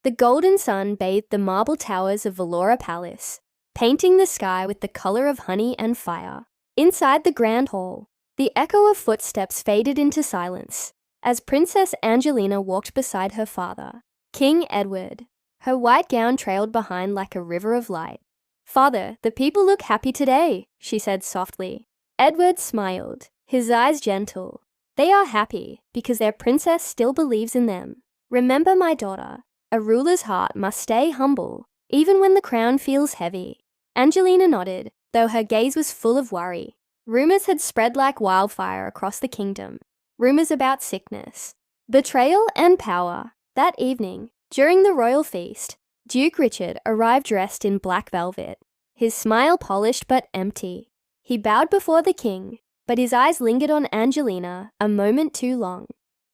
The golden sun bathed the marble towers of Vellora Palace, painting the sky with the color of honey and fire. Inside the grand hall, the echo of footsteps faded into silence as Princess Angelina walked beside her father, King Edward. Her white gown trailed behind like a river of light. "Father, the people look happy today," she said softly. Edward smiled, his eyes gentle. "They are happy because their princess still believes in them. Remember, my daughter, a ruler's heart must stay humble, even when the crown feels heavy." Angelina nodded, though her gaze was full of worry. Rumors had spread like wildfire across the kingdom. Rumors about sickness, betrayal, and power. That evening, during the royal feast, Duke Richard arrived dressed in black velvet, his smile polished but empty. He bowed before the king, but his eyes lingered on Angelina a moment too long.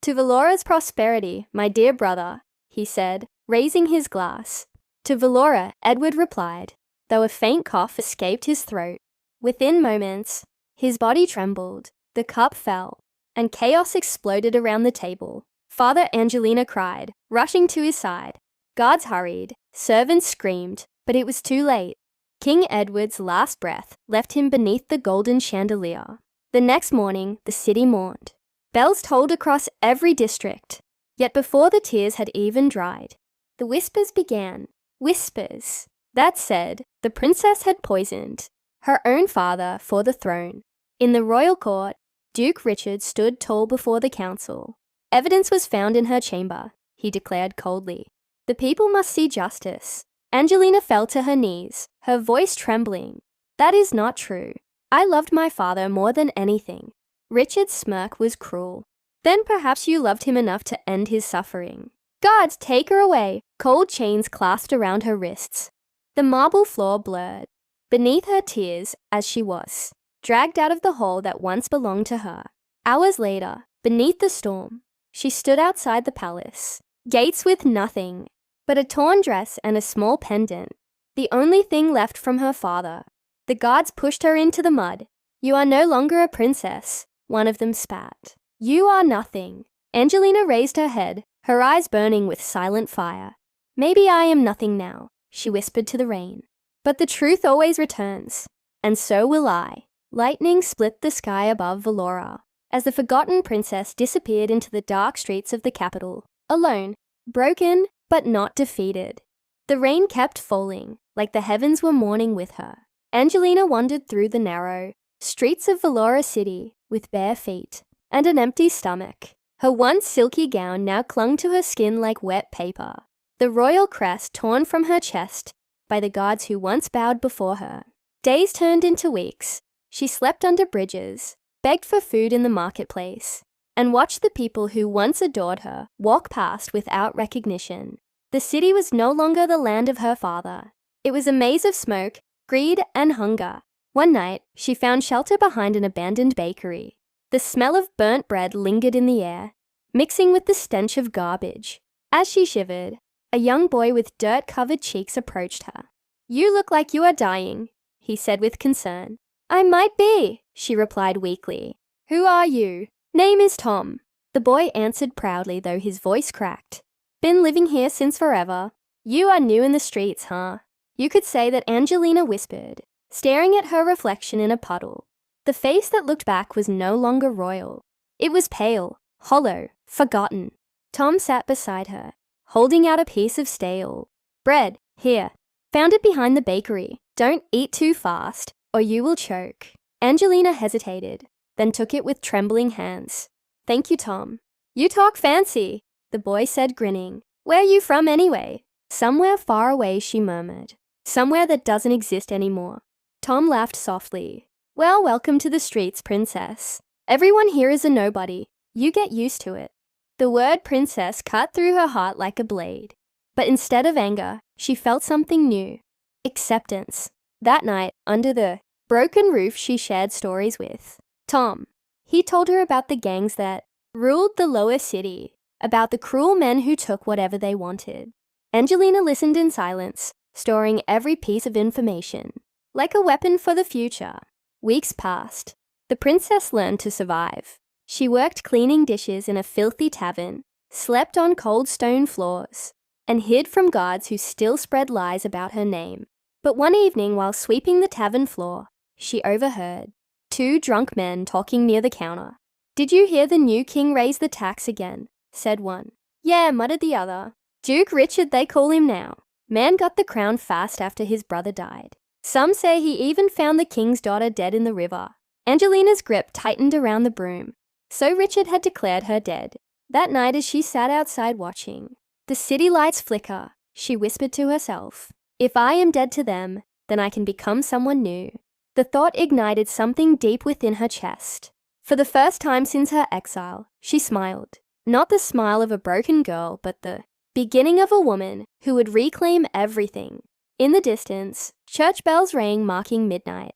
"To Vellora's prosperity, my dear brother," he said, raising his glass. "To Vellora," Edward replied, though a faint cough escaped his throat. Within moments, his body trembled, the cup fell, and chaos exploded around the table. Father, Angelina cried, rushing to his side. Guards hurried, servants screamed, but it was too late. King Edward's last breath left him beneath the golden chandelier. The next morning, the city mourned. Bells tolled across every district. Yet before the tears had even dried, the whispers began. Whispers that said the princess had poisoned her own father for the throne. In the royal court, Duke Richard stood tall before the council. "Evidence was found in her chamber," he declared coldly. "The people must see justice." Angelina fell to her knees, her voice trembling. "That is not true. I loved my father more than anything." Richard's smirk was cruel. "Then perhaps you loved him enough to end his suffering." "Guards, take her away!" Cold chains clasped around her wrists. The marble floor blurred beneath her tears as she was dragged out of the hall that once belonged to her. Hours later, beneath the storm, she stood outside the palace. Gates with nothing but a torn dress and a small pendant, the only thing left from her father. The guards pushed her into the mud. "You are no longer a princess," one of them spat. "You are nothing." Angelina raised her head, her eyes burning with silent fire. "Maybe I am nothing now," she whispered to the rain. "But the truth always returns, and so will I." Lightning split the sky above Vellora as the forgotten princess disappeared into the dark streets of the capital, alone, broken, but not defeated. The rain kept falling, like the heavens were mourning with her. Angelina wandered through the narrow streets of Vellora City with bare feet and an empty stomach. Her once silky gown now clung to her skin like wet paper, the royal crest torn from her chest by the guards who once bowed before her. Days turned into weeks. She slept under bridges, begged for food in the marketplace, and watched the people who once adored her walk past without recognition. The city was no longer the land of her father. It was a maze of smoke, greed, and hunger. One night, she found shelter behind an abandoned bakery. The smell of burnt bread lingered in the air, mixing with the stench of garbage. As she shivered, a young boy with dirt-covered cheeks approached her. "You look like you are dying," he said with concern. "I might be," she replied weakly. "Who are you?" "Name is Tom," the boy answered proudly, though his voice cracked. "Been living here since forever." "You are new in the streets, huh?" You could say that Angelina whispered, staring at her reflection in a puddle. The face that looked back was no longer royal. It was pale, hollow, forgotten. Tom sat beside her, holding out a piece of stale bread. "Here. Found it behind the bakery. Don't eat too fast, or you will choke." Angelina hesitated, then took it with trembling hands. "Thank you, Tom." "You talk fancy," the boy said, grinning. "Where are you from anyway?" "Somewhere far away," she murmured. "Somewhere that doesn't exist anymore." Tom laughed softly. "Well, welcome to the streets, princess. Everyone here is a nobody. You get used to it." The word princess cut through her heart like a blade. But instead of anger, she felt something new. Acceptance. That night, under the broken roof she shared stories with Tom. He told her about the gangs that ruled the lower city, about the cruel men who took whatever they wanted. Angelina listened in silence, storing every piece of information, like a weapon for the future. Weeks passed. The princess learned to survive. She worked cleaning dishes in a filthy tavern, slept on cold stone floors, and hid from guards who still spread lies about her name. But one evening, while sweeping the tavern floor, she overheard 2 drunk men talking near the counter. "Did you hear the new king raise the tax again?" said one. "Yeah," muttered the other. "Duke Richard, they call him now. Man got the crown fast after his brother died. Some say he even found the king's daughter dead in the river." Angelina's grip tightened around the broom. So Richard had declared her dead. That night, as she sat outside watching the city lights flicker, she whispered to herself, "If I am dead to them, then I can become someone new." The thought ignited something deep within her chest. For the first time since her exile, she smiled. Not the smile of a broken girl, but the beginning of a woman who would reclaim everything. In the distance, church bells rang, marking midnight.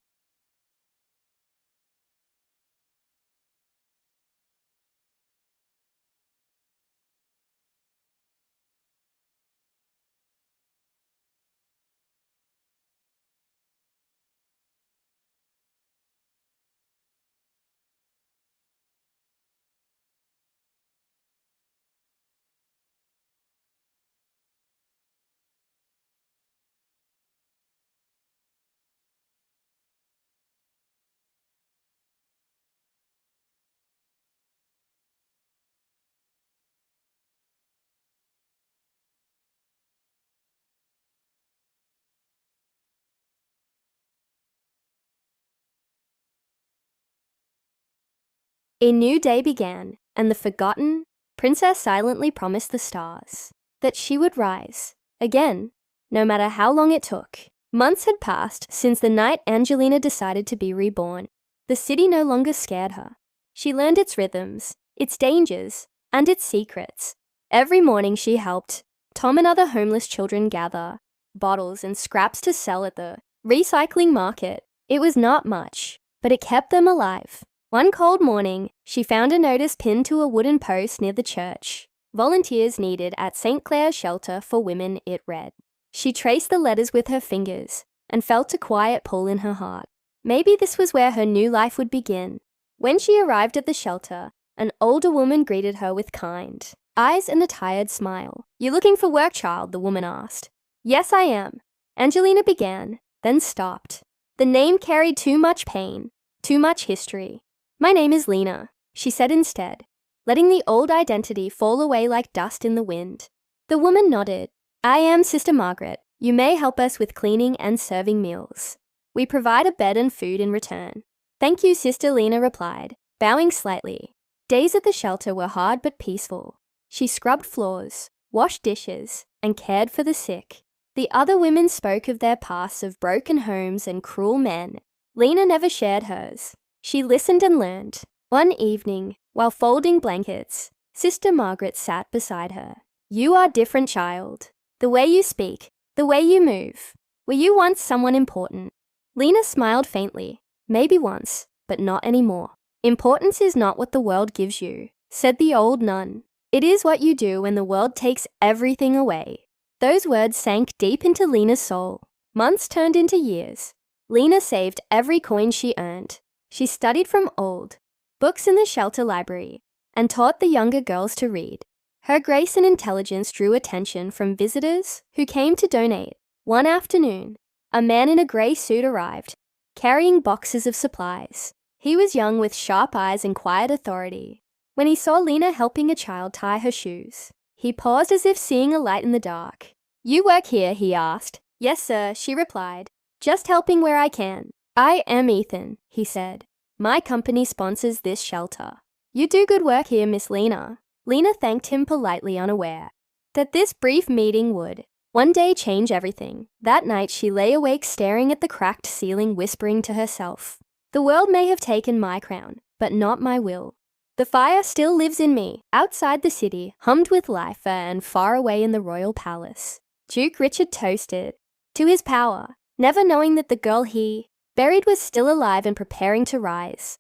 A new day began, and the forgotten princess silently promised the stars that she would rise again, no matter how long it took. Months had passed since the night Angelina decided to be reborn. The city no longer scared her. She learned its rhythms, its dangers, and its secrets. Every morning she helped Tom and other homeless children gather bottles and scraps to sell at the recycling market. It was not much, but it kept them alive. One cold morning, she found a notice pinned to a wooden post near the church. "Volunteers needed at St. Clair's shelter for women," it read. She traced the letters with her fingers and felt a quiet pull in her heart. Maybe this was where her new life would begin. When she arrived at the shelter, an older woman greeted her with kind eyes and a tired smile. "You looking for work, child?" the woman asked. "Yes, I am," Angelina began, then stopped. The name carried too much pain, too much history. "My name is Lena," she said instead, letting the old identity fall away like dust in the wind. The woman nodded. "I am Sister Margaret. You may help us with cleaning and serving meals. We provide a bed and food in return." "Thank you," Sister Lena replied, bowing slightly. Days at the shelter were hard but peaceful. She scrubbed floors, washed dishes, and cared for the sick. The other women spoke of their pasts of broken homes and cruel men. Lena never shared hers. She listened and learned. One evening, while folding blankets, Sister Margaret sat beside her. "You are different, child. The way you speak, the way you move. Were you once someone important?" Lena smiled faintly. "Maybe once, but not anymore." "Importance is not what the world gives you," said the old nun. "It is what you do when the world takes everything away." Those words sank deep into Lena's soul. Months turned into years. Lena saved every coin she earned. She studied from old books in the shelter library and taught the younger girls to read. Her grace and intelligence drew attention from visitors who came to donate. One afternoon, a man in a grey suit arrived, carrying boxes of supplies. He was young with sharp eyes and quiet authority. When he saw Lena helping a child tie her shoes, he paused as if seeing a light in the dark. "You work here?" he asked. "Yes, sir," she replied. "Just helping where I can." "I am Ethan," he said. "My company sponsors this shelter." "You do good work here, Miss Lena." Lena thanked him politely, unaware that this brief meeting would one day change everything. That night she lay awake staring at the cracked ceiling, whispering to herself, "The world may have taken my crown, but not my will. The fire still lives in me." Outside the city hummed with life, and far away in the royal palace, Duke Richard toasted to his power, never knowing that the girl he buried was still alive and preparing to rise.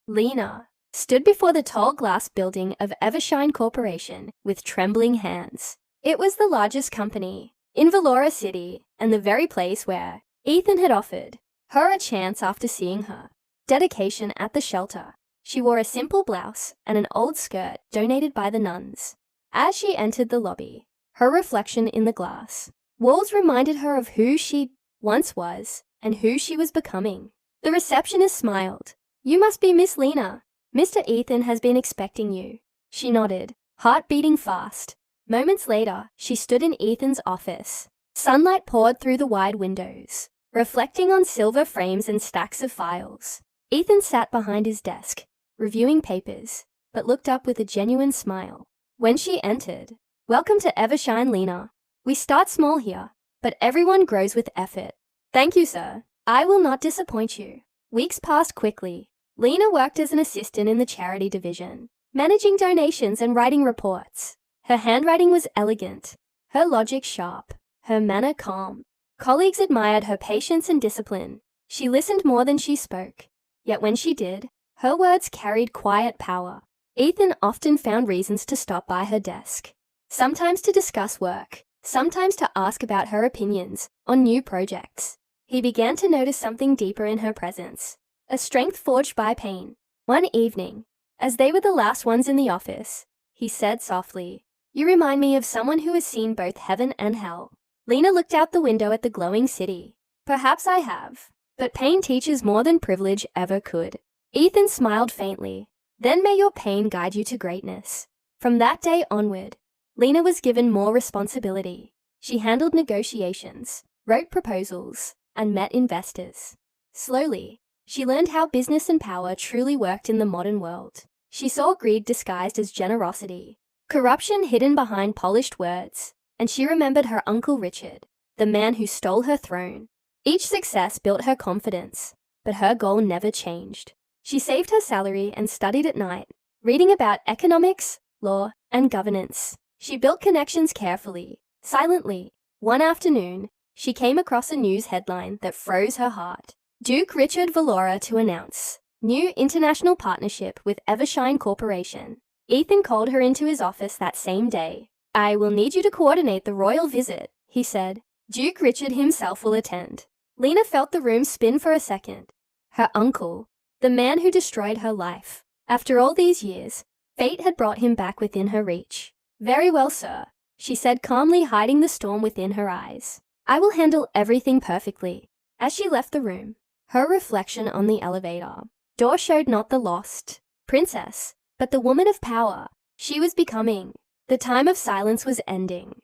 Lena stood before the tall glass building of Evershine Corporation with trembling hands. It was the largest company in Valora City, and the very place where Ethan had offered her a chance after seeing her dedication at the shelter. She wore a simple blouse and an old skirt donated by the nuns. As she entered the lobby, her reflection in the glass. Walls reminded her of who she once was and who she was becoming. The receptionist smiled. "You must be Miss Lena. Mr. Ethan has been expecting you." She nodded, heart beating fast. Moments later, she stood in Ethan's office. Sunlight poured through the wide windows, reflecting on silver frames and stacks of files. Ethan sat behind his desk, reviewing papers, but looked up with a genuine smile. When she entered, "Welcome to Evershine, Lena. We start small here, but everyone grows with effort." "Thank you, sir. I will not disappoint you." Weeks passed quickly. Lena worked as an assistant in the charity division, managing donations and writing reports. Her handwriting was elegant, her logic sharp, her manner calm. Colleagues admired her patience and discipline. She listened more than she spoke. Yet when she did, her words carried quiet power. Ethan often found reasons to stop by her desk, sometimes to discuss work, sometimes to ask about her opinions on new projects. He began to notice something deeper in her presence, a strength forged by pain. One evening, as they were the last ones in the office, he said softly, "You remind me of someone who has seen both heaven and hell." Lena looked out the window at the glowing city. "Perhaps I have, but pain teaches more than privilege ever could." Ethan smiled faintly. "Then may your pain guide you to greatness." From that day onward, Lena was given more responsibility. She handled negotiations, wrote proposals, and met investors. Slowly, she learned how business and power truly worked in the modern world. She saw greed disguised as generosity, corruption hidden behind polished words, and she remembered her Uncle Richard, the man who stole her throne. Each success built her confidence, but her goal never changed. She saved her salary and studied at night, reading about economics, law, and governance. She built connections carefully, silently. One afternoon, she came across a news headline that froze her heart. Duke Richard Valora to announce new international partnership with Evershine Corporation. Ethan called her into his office that same day. "I will need you to coordinate the royal visit," he said. "Duke Richard himself will attend." Lena felt the room spin for a second. Her uncle, the man who destroyed her life. After all these years, fate had brought him back within her reach. "Very well, sir," she said calmly, hiding the storm within her eyes. "I will handle everything perfectly." As she left the room, her reflection on the elevator door showed not the lost princess, but the woman of power she was becoming. The time of silence was ending.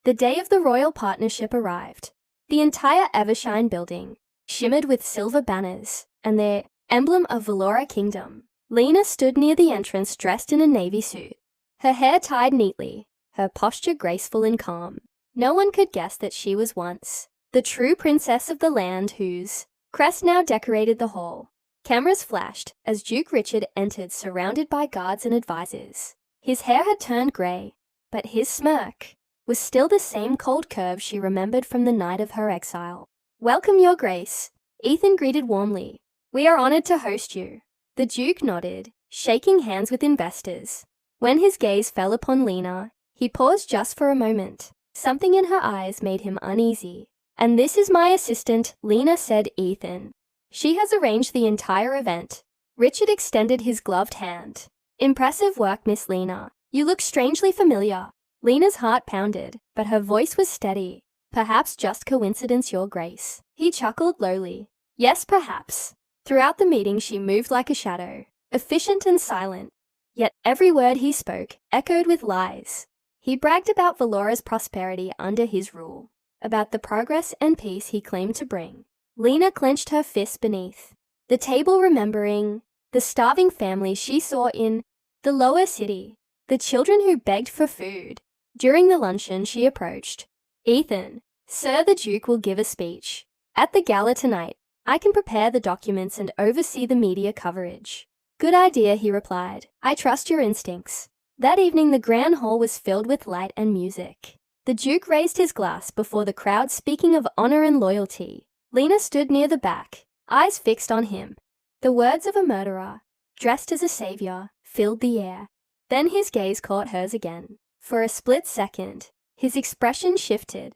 The day of the royal partnership arrived. The entire Evershine building shimmered with silver banners and the emblem of Valora Kingdom. Lena stood near the entrance dressed in a navy suit, her hair tied neatly, her posture graceful and calm. No one could guess that she was once the true princess of the land whose crest now decorated the hall. Cameras flashed as Duke Richard entered surrounded by guards and advisors. His hair had turned grey, but his smirk was still the same cold curve she remembered from the night of her exile. "Welcome, Your Grace," Ethan greeted warmly. "We are honored to host you." The Duke nodded, shaking hands with investors. When his gaze fell upon Lena, he paused just for a moment. Something in her eyes made him uneasy. "And this is my assistant," Lena said Ethan. "She has arranged the entire event." Richard extended his gloved hand. "Impressive work, Miss Lena. You look strangely familiar." Lena's heart pounded, but her voice was steady. "Perhaps just coincidence, Your Grace." He chuckled lowly. "Yes, perhaps." Throughout the meeting she moved like a shadow, efficient and silent. Yet every word he spoke echoed with lies. He bragged about Valora's prosperity under his rule, about the progress and peace he claimed to bring. Lena clenched her fists beneath the table, remembering the starving families she saw in the lower city, the children who begged for food. During the luncheon she approached. "Ethan, Sir the Duke will give a speech at the gala tonight. I can prepare the documents and oversee the media coverage." "Good idea," he replied. "I trust your instincts." That evening the grand hall was filled with light and music. The Duke raised his glass before the crowd, speaking of honor and loyalty. Lena stood near the back, eyes fixed on him. The words of a murderer, dressed as a savior, filled the air. Then his gaze caught hers again. For a split second, his expression shifted.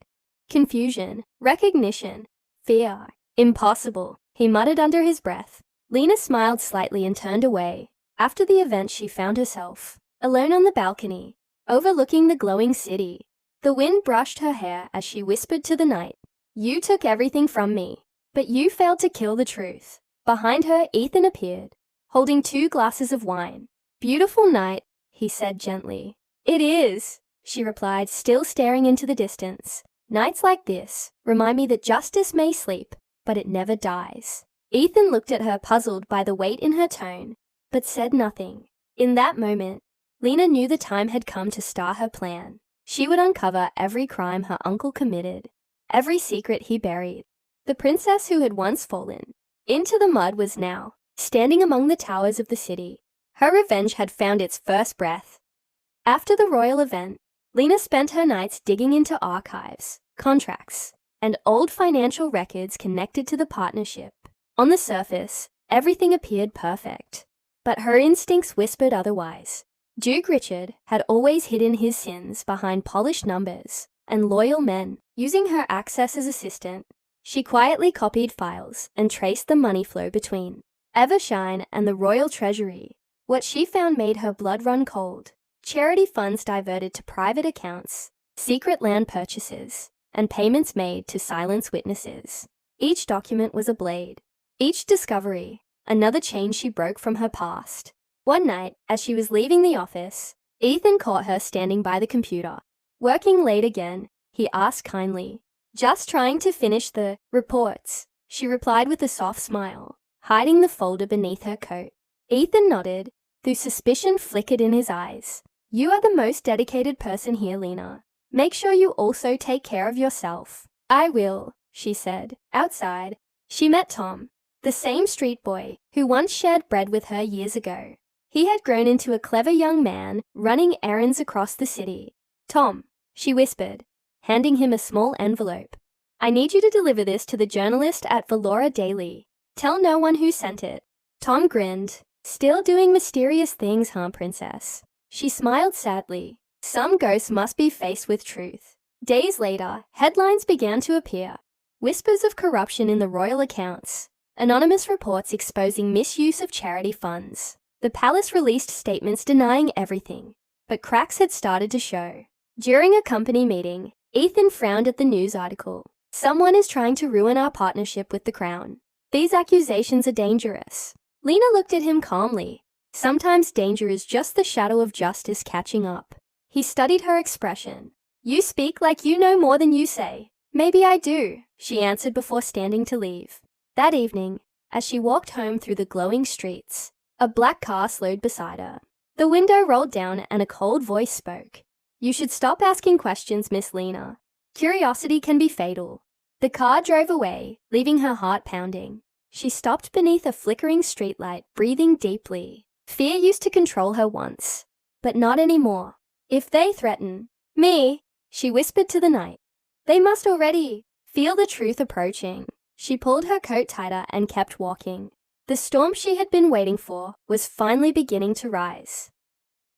Confusion, recognition, fear. "Impossible," he muttered under his breath. Lena smiled slightly and turned away. After the event she found herself alone on the balcony, overlooking the glowing city. The wind brushed her hair as she whispered to the night, "You took everything from me, but you failed to kill the truth." Behind her, Ethan appeared, holding 2 glasses of wine. "Beautiful night," he said gently. "It is," she replied, still staring into the distance. "Nights like this remind me that justice may sleep, but it never dies." Ethan looked at her, puzzled by the weight in her tone, but said nothing. In that moment, Lena knew the time had come to start her plan. She would uncover every crime her uncle committed, every secret he buried. The princess who had once fallen into the mud was now standing among the towers of the city. Her revenge had found its first breath. After the royal event, Lena spent her nights digging into archives, contracts, and old financial records connected to the partnership. On the surface, everything appeared perfect, but her instincts whispered otherwise. Duke Richard had always hidden his sins behind polished numbers and loyal men. Using her access as assistant, she quietly copied files and traced the money flow between Evershine and the royal treasury. What she found made her blood run cold. Charity funds diverted to private accounts, secret land purchases, and payments made to silence witnesses. Each document was a blade. Each discovery, another chain she broke from her past. One night, as she was leaving the office, Ethan caught her standing by the computer. "Working late again?" he asked kindly. "Just trying to finish the reports," she replied with a soft smile, hiding the folder beneath her coat. Ethan nodded, though suspicion flickered in his eyes. "You are the most dedicated person here, Lena. Make sure you also take care of yourself." "I will," she said. Outside, she met Tom, the same street boy who once shared bread with her years ago. He had grown into a clever young man running errands across the city. "Tom," she whispered, handing him a small envelope. "I need you to deliver this to the journalist at Valora Daily. Tell no one who sent it." Tom grinned. "Still doing mysterious things, huh, princess?" She smiled sadly. Some ghosts must be faced with truth. Days later, headlines began to appear. Whispers of corruption in the royal accounts. Anonymous reports exposing misuse of charity funds. The palace released statements denying everything, but cracks had started to show. During a company meeting, Ethan frowned at the news article. "Someone is trying to ruin our partnership with the crown. These accusations are dangerous." Lena looked at him calmly. Sometimes danger is just the shadow of justice catching up. He studied her expression. "You speak like you know more than you say." "Maybe I do," she answered before standing to leave. That evening, as she walked home through the glowing streets, a black car slowed beside her. The window rolled down and a cold voice spoke. "You should stop asking questions, Miss Lena. Curiosity can be fatal." The car drove away, leaving her heart pounding. She stopped beneath a flickering streetlight, breathing deeply. Fear used to control her once, but not anymore. "If they threaten me," she whispered to the night, "they must already feel the truth approaching." She pulled her coat tighter and kept walking. The storm she had been waiting for was finally beginning to rise.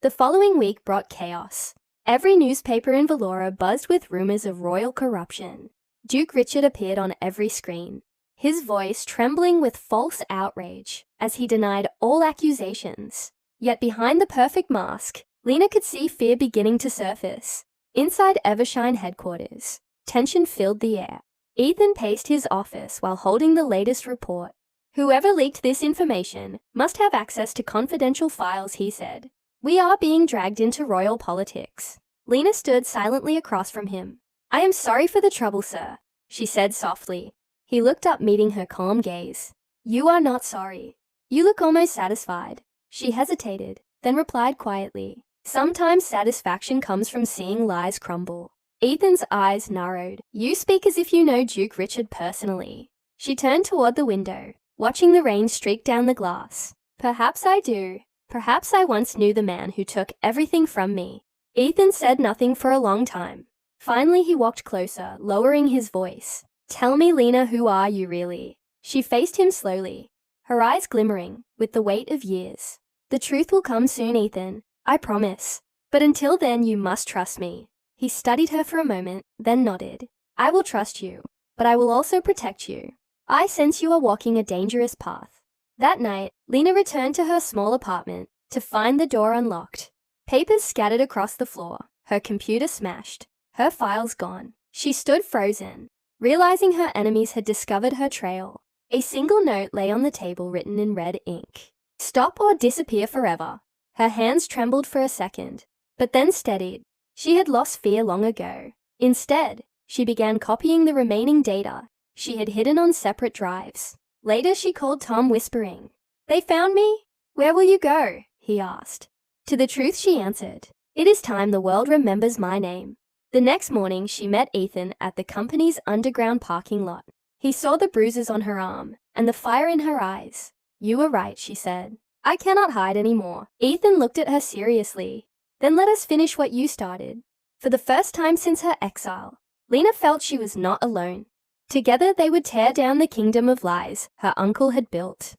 The following week brought chaos. Every newspaper in Valora buzzed with rumors of royal corruption. Duke Richard appeared on every screen, his voice trembling with false outrage as he denied all accusations. Yet behind the perfect mask, Lena could see fear beginning to surface. Inside Evershine headquarters, tension filled the air. Ethan paced his office while holding the latest report. "Whoever leaked this information must have access to confidential files," he said. "We are being dragged into royal politics." Lena stood silently across from him. "I am sorry for the trouble, sir," she said softly. He looked up, meeting her calm gaze. "You are not sorry. You look almost satisfied." She hesitated, then replied quietly, "Sometimes satisfaction comes from seeing lies crumble." Ethan's eyes narrowed. "You speak as if you know Duke Richard personally." She turned toward the window, watching the rain streak down the glass. "Perhaps I do. Perhaps I once knew the man who took everything from me." Ethan said nothing for a long time. Finally, he walked closer, lowering his voice. "Tell me, Lena, who are you really?" She faced him slowly, her eyes glimmering with the weight of years. "The truth will come soon, Ethan. I promise. But until then, you must trust me." He studied her for a moment, then nodded. "I will trust you, but I will also protect you. I sense you are walking a dangerous path." That night, Lena returned to her small apartment to find the door unlocked. Papers scattered across the floor, her computer smashed. Her files gone. She stood frozen, realizing her enemies had discovered her trail. A single note lay on the table written in red ink. Stop or disappear forever. Her hands trembled for a second, but then steadied. She had lost fear long ago. Instead, she began copying the remaining data she had hidden on separate drives. Later, she called Tom, whispering, "They found me? Where will you go?" he asked. To the truth, she answered, "It is time the world remembers my name." The next morning, she met Ethan at the company's underground parking lot. He saw the bruises on her arm and the fire in her eyes. "You were right," she said. "I cannot hide anymore." Ethan looked at her seriously. "Then let us finish what you started." For the first time since her exile, Lena felt she was not alone. Together, they would tear down the kingdom of lies her uncle had built.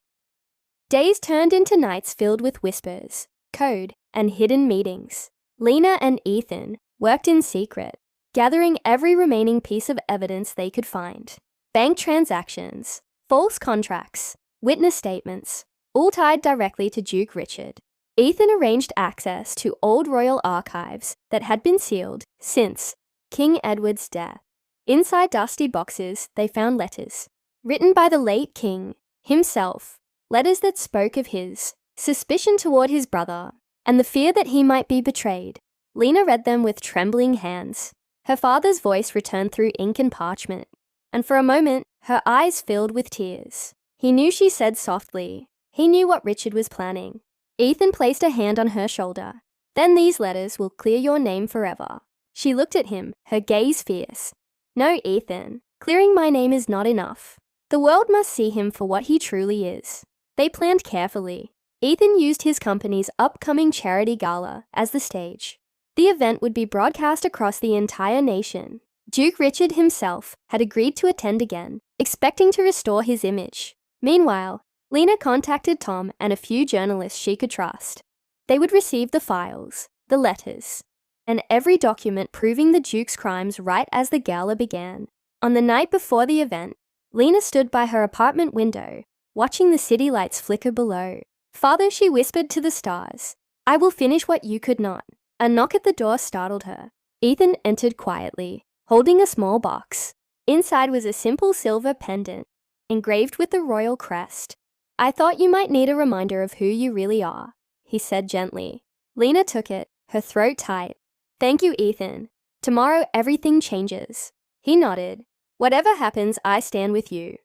Days turned into nights filled with whispers, code, and hidden meetings. Lena and Ethan worked in secret, gathering every remaining piece of evidence they could find. Bank transactions, false contracts, witness statements, all tied directly to Duke Richard. Ethan arranged access to old royal archives that had been sealed since King Edward's death. Inside dusty boxes, they found letters, written by the late king himself, letters that spoke of his suspicion toward his brother and the fear that he might be betrayed. Lena read them with trembling hands. Her father's voice returned through ink and parchment, and for a moment, her eyes filled with tears. He knew, she said softly. He knew what Richard was planning. Ethan placed a hand on her shoulder. "Then these letters will clear your name forever." She looked at him, her gaze fierce. "No, Ethan, clearing my name is not enough. The world must see him for what he truly is." They planned carefully. Ethan used his company's upcoming charity gala as the stage. The event would be broadcast across the entire nation. Duke Richard himself had agreed to attend again, expecting to restore his image. Meanwhile, Lena contacted Tom and a few journalists she could trust. They would receive the files, the letters, and every document proving the Duke's crimes right as the gala began. On the night before the event, Lena stood by her apartment window, watching the city lights flicker below. "Father," she whispered to the stars, "I will finish what you could not." A knock at the door startled her. Ethan entered quietly, holding a small box. Inside was a simple silver pendant, engraved with the royal crest. "I thought you might need a reminder of who you really are," he said gently. Lena took it, her throat tight. "Thank you, Ethan. Tomorrow everything changes." He nodded. "Whatever happens, I stand with you."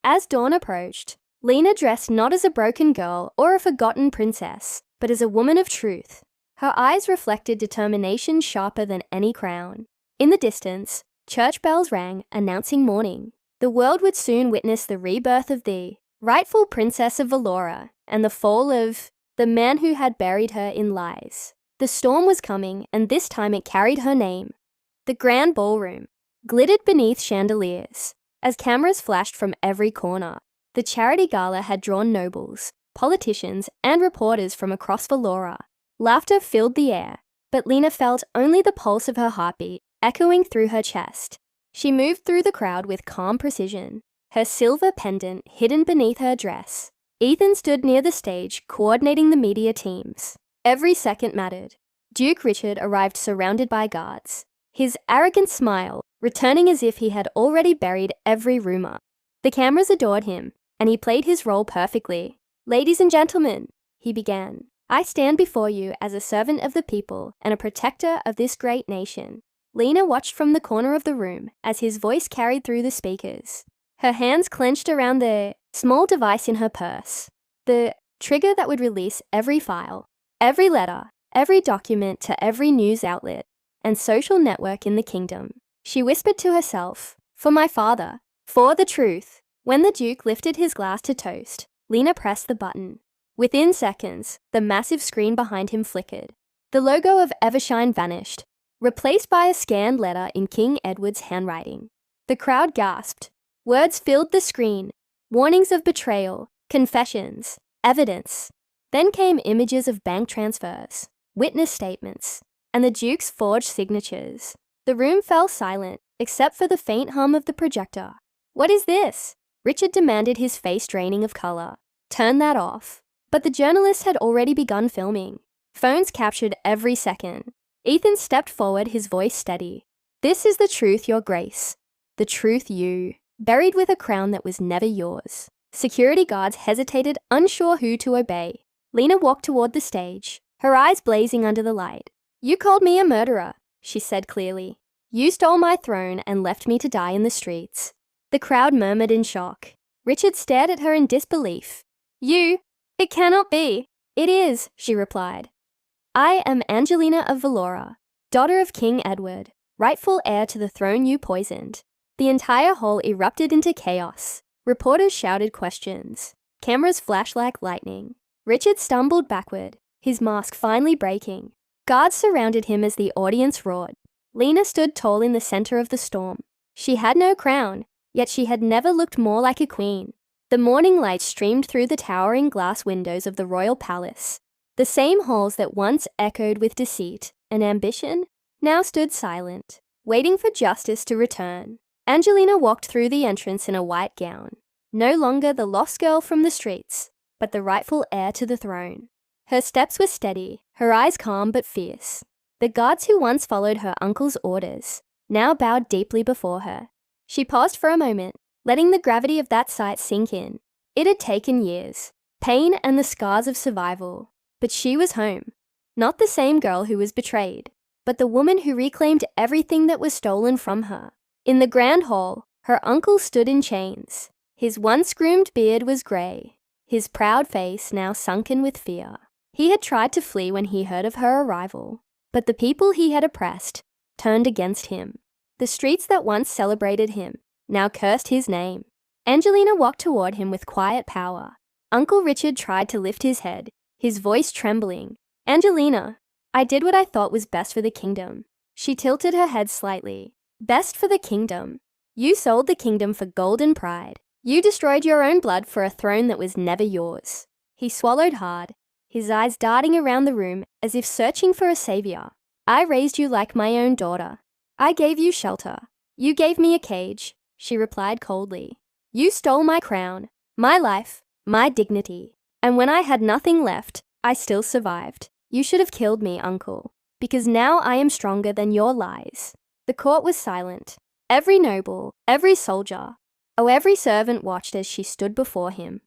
As dawn approached, Lena dressed not as a broken girl or a forgotten princess, but as a woman of truth. Her eyes reflected determination sharper than any crown. In the distance, church bells rang, announcing morning. The world would soon witness the rebirth of the rightful princess of Valora and the fall of the man who had buried her in lies. The storm was coming, and this time it carried her name. The grand ballroom glittered beneath chandeliers as cameras flashed from every corner. The charity gala had drawn nobles, politicians, and reporters from across Valora. Laughter filled the air, but Lena felt only the pulse of her heartbeat echoing through her chest. She moved through the crowd with calm precision, her silver pendant hidden beneath her dress. Ethan stood near the stage, coordinating the media teams. Every second mattered. Duke Richard arrived surrounded by guards, his arrogant smile returning as if he had already buried every rumor. The cameras adored him, and he played his role perfectly. "Ladies and gentlemen," he began, "I stand before you as a servant of the people and a protector of this great nation." Lena watched from the corner of the room as his voice carried through the speakers. Her hands clenched around the small device in her purse, the trigger that would release every file, every letter, every document to every news outlet and social network in the kingdom. She whispered to herself, "For my father, for the truth." When the Duke lifted his glass to toast, Lena pressed the button. Within seconds, the massive screen behind him flickered. The logo of Evershine vanished, replaced by a scanned letter in King Edward's handwriting. The crowd gasped. Words filled the screen, warnings of betrayal, confessions, evidence. Then came images of bank transfers, witness statements, and the Duke's forged signatures. The room fell silent, except for the faint hum of the projector. "What is this?" Richard demanded, his face draining of color. "Turn that off." But the journalists had already begun filming. Phones captured every second. Ethan stepped forward, his voice steady. This is the truth, your grace. The truth you, buried with a crown that was never yours. Security guards hesitated, unsure who to obey. Lena walked toward the stage, her eyes blazing under the light. You called me a murderer, she said clearly. You stole my throne and left me to die in the streets. The crowd murmured in shock. Richard stared at her in disbelief. You? It cannot be. It is, she replied. I am Angelina of Valora, daughter of King Edward, rightful heir to the throne you poisoned. The entire hall erupted into chaos. Reporters shouted questions. Cameras flashed like lightning. Richard stumbled backward, his mask finally breaking. Guards surrounded him as the audience roared. Lena stood tall in the center of the storm. She had no crown, yet she had never looked more like a queen. The morning light streamed through the towering glass windows of the royal palace. The same halls that once echoed with deceit and ambition now stood silent, waiting for justice to return. Angelina walked through the entrance in a white gown, no longer the lost girl from the streets, but the rightful heir to the throne. Her steps were steady, her eyes calm but fierce. The guards who once followed her uncle's orders now bowed deeply before her. She paused for a moment, letting the gravity of that sight sink in. It had taken years, pain and the scars of survival, but she was home. Not the same girl who was betrayed, but the woman who reclaimed everything that was stolen from her. In the grand hall, her uncle stood in chains. His once groomed beard was grey, his proud face now sunken with fear. He had tried to flee when he heard of her arrival, but the people he had oppressed turned against him. The streets that once celebrated him now cursed his name. Angelina walked toward him with quiet power. Uncle Richard tried to lift his head, his voice trembling. Angelina, I did what I thought was best for the kingdom. She tilted her head slightly. Best for the kingdom. You sold the kingdom for gold and pride. You destroyed your own blood for a throne that was never yours. He swallowed hard, his eyes darting around the room as if searching for a savior. I raised you like my own daughter. I gave you shelter. You gave me a cage, she replied coldly. You stole my crown, my life, my dignity. And when I had nothing left, I still survived. You should have killed me, uncle, because now I am stronger than your lies. The court was silent. Every noble, every soldier, every servant watched as she stood before him.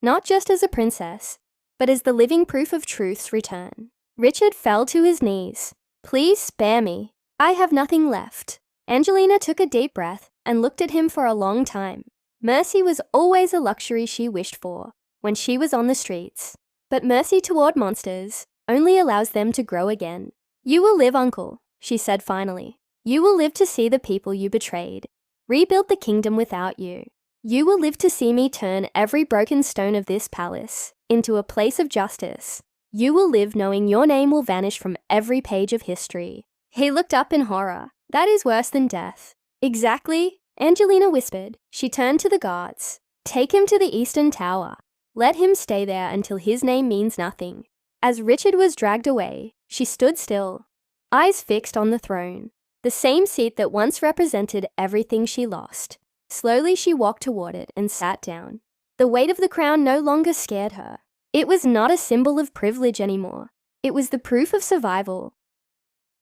Not just as a princess, but as the living proof of truth's return. Richard fell to his knees. Please spare me. I have nothing left. Angelina took a deep breath and looked at him for a long time. Mercy was always a luxury she wished for when she was on the streets. But mercy toward monsters only allows them to grow again. You will live, uncle, she said finally. You will live to see the people you betrayed rebuild the kingdom without you. You will live to see me turn every broken stone of this palace into a place of justice. You will live knowing your name will vanish from every page of history. He looked up in horror. That is worse than death. Exactly, Angelina whispered. She turned to the guards. Take him to the Eastern Tower. Let him stay there until his name means nothing. As Richard was dragged away, she stood still, eyes fixed on the throne, the same seat that once represented everything she lost. Slowly she walked toward it and sat down. The weight of the crown no longer scared her. It was not a symbol of privilege anymore. It was the proof of survival.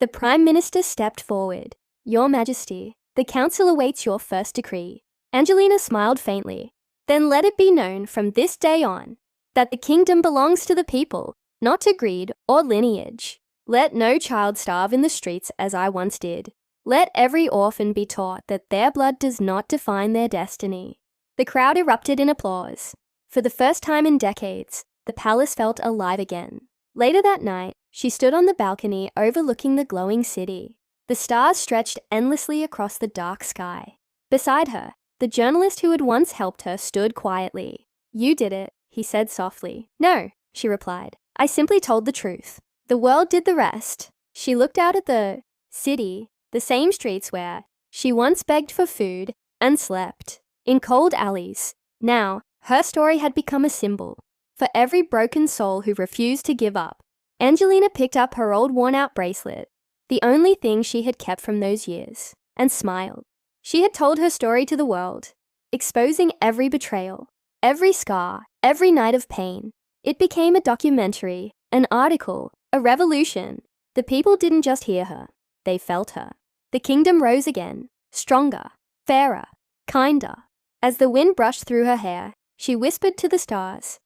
The Prime Minister stepped forward. Your Majesty, the council awaits your first decree. Angelina smiled faintly. Then let it be known from this day on that the kingdom belongs to the people, not to greed or lineage. Let no child starve in the streets as I once did. Let every orphan be taught that their blood does not define their destiny. The crowd erupted in applause. For the first time in decades, the palace felt alive again. Later that night, she stood on the balcony overlooking the glowing city. The stars stretched endlessly across the dark sky. Beside her, the journalist who had once helped her stood quietly. You did it, he said softly. No, she replied. I simply told the truth. The world did the rest. She looked out at the city, the same streets where she once begged for food and slept, in cold alleys. Now, her story had become a symbol for every broken soul who refused to give up. Angelina picked up her old worn-out bracelet, the only thing she had kept from those years, and smiled. She had told her story to the world, exposing every betrayal, every scar, every night of pain. It became a documentary, an article, a revolution. The people didn't just hear her, they felt her. The kingdom rose again, stronger, fairer, kinder. As the wind brushed through her hair, she whispered to the stars,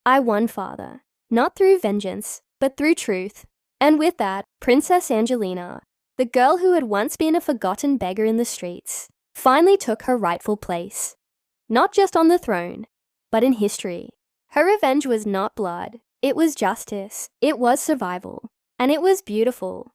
"I won, Father, not through vengeance, but through truth." And with that, Princess Angelina, the girl who had once been a forgotten beggar in the streets, finally took her rightful place. Not just on the throne, but in history. Her revenge was not blood, it was justice, it was survival, and it was beautiful.